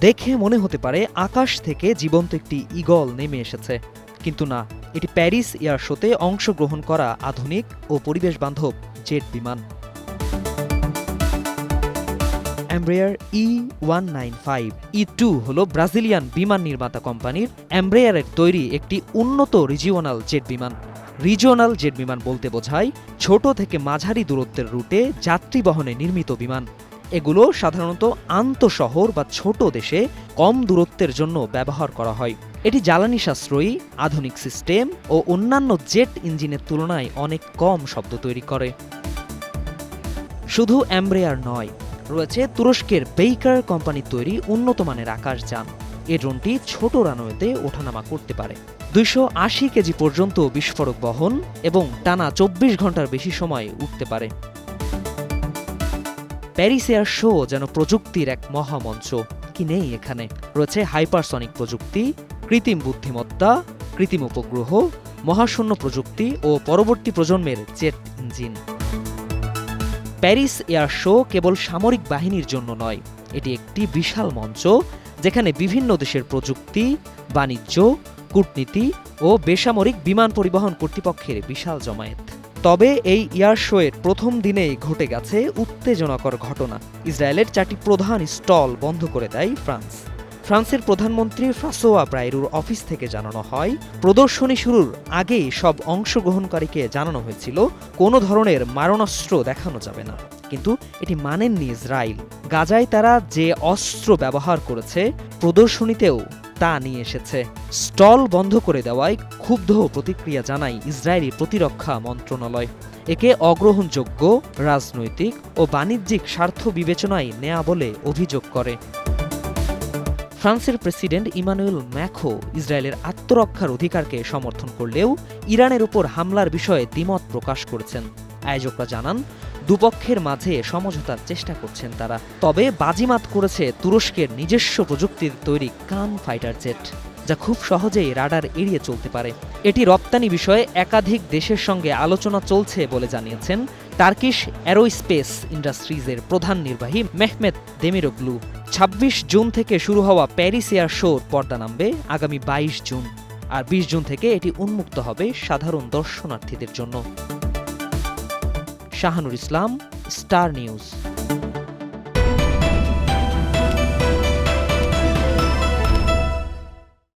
দেখে মনে হতে পারে আকাশ থেকে জীবন্ত একটি ঈগল নেমে এসেছে, কিন্তু না, এটি প্যারিস এয়ার শোতে অংশগ্রহণ করা আধুনিক ও পরিবেশ বান্ধব জেট বিমান। এমব্রেয়ার E195 E2 হল ব্রাজিলিয়ান বিমান নির্মাতা কোম্পানির এমব্রেয়ারের তৈরি একটি উন্নত রিজিওনাল জেট বিমান। রিজিওনাল জেট বিমান বলতে বোঝায় ছোট থেকে মাঝারি দূরত্বের রুটে যাত্রী বহনে নির্মিত বিমান। এগুলো সাধারণত আন্তঃশহর বা ছোট দেশে কম দূরত্বের জন্য ব্যবহার করা হয়। এটি জ্বালানি সাশ্রয়ী, আধুনিক সিস্টেম ও অন্যান্য জেট ইঞ্জিনের তুলনায় অনেক কম শব্দ তৈরি করে। শুধু এমব্রেয়ার নয়, রয়েছে তুরস্কের বেইকার কোম্পানির তৈরি উন্নত মানের আকাশযান। এই ড্রোনটি ছোট রানওয়েতে ওঠানামা করতে পারে, 280 কেজি পর্যন্ত বিস্ফোরক বহন এবং টানা 24 ঘন্টার বেশি সময় উঠতে পারে। প্যারিস এয়ার শো যেন প্রযুক্তির এক মহামঞ্চ। কি নেই এখানে? রয়েছে হাইপারসনিক প্রযুক্তি, কৃত্রিম বুদ্ধিমত্তা, কৃত্রিম উপগ্রহ, মহাশূন্য প্রযুক্তি ও পরবর্তী প্রজন্মের jet engine. Paris air show কেবল সামরিক বাহিনীর জন্য নয়, এটি একটি বিশাল মঞ্চ যেখানে বিভিন্ন দেশের প্রযুক্তি, বাণিজ্য, কূটনীতি ও বেসামরিক বিমান পরিবহন কর্তৃপক্ষের বিশাল জমায়েত। তবে এই এয়ার শোয়ের প্রথম দিনেই ঘটে গেছে উত্তেজনাকর ঘটনা। ইসরায়েলের 4টি প্রধান স্টল বন্ধ করে দেয় ফ্রান্স। ফ্রান্সের প্রধানমন্ত্রী ফ্রাঁসোয়া ব্রাইরুর অফিস থেকে জানানো হয়, প্রদর্শনী শুরুর আগেই সব অংশগ্রহণকারীকে জানানো হয়েছিল কোনো ধরনের মারণাস্ত্র দেখানো যাবে না। কিন্তু এটি মানেননি ইসরায়েল। গাজায় তারা যে অস্ত্র ব্যবহার করেছে, প্রদর্শনীতেও তা নিয়ে এসেছে। স্টল বন্ধ করে দেওয়ায় ক্ষুব্ধ প্রতিক্রিয়া জানায় ইসরায়েলি প্রতিরক্ষা মন্ত্রণালয়। একে অগ্রহণযোগ্য, রাজনৈতিক ও বাণিজ্যিক স্বার্থ বিবেচনায় নেয়া বলে অভিযোগ করে। ফ্রান্সের প্রেসিডেন্ট ইমানুয়েল ম্যাখো ইসরায়েলের আত্মরক্ষার অধিকারকে সমর্থন করলেও ইরানের উপর হামলার বিষয়ে দ্বিমত প্রকাশ করেছেন। আয়োজকরা জানান, দুপক্ষের মাঝে সমঝোতার চেষ্টা করছেন তারা। তবে বাজিমাত করেছে তুরস্কের নিজস্ব প্রযুক্তির তৈরি কান ফাইটার জেট, যা খুব সহজেই রাডার এড়িয়ে চলতে পারে। এটি রপ্তানি বিষয়ে একাধিক দেশের সঙ্গে আলোচনা চলছে বলে জানিয়েছেন টার্কিশ অ্যারোস্পেস ইন্ডাস্ট্রিজের প্রধান নির্বাহী মেহমেত দেমিরোগলু। 26 জুন থেকে শুরু হওয়া প্যারিস এয়ার শোর পর্দা নামবে আগামী 22 জুন, আর 20 জুন থেকে এটি উন্মুক্ত হবে সাধারণ দর্শনার্থীদের জন্য। শাহানুর ইসলাম, স্টার নিউজ।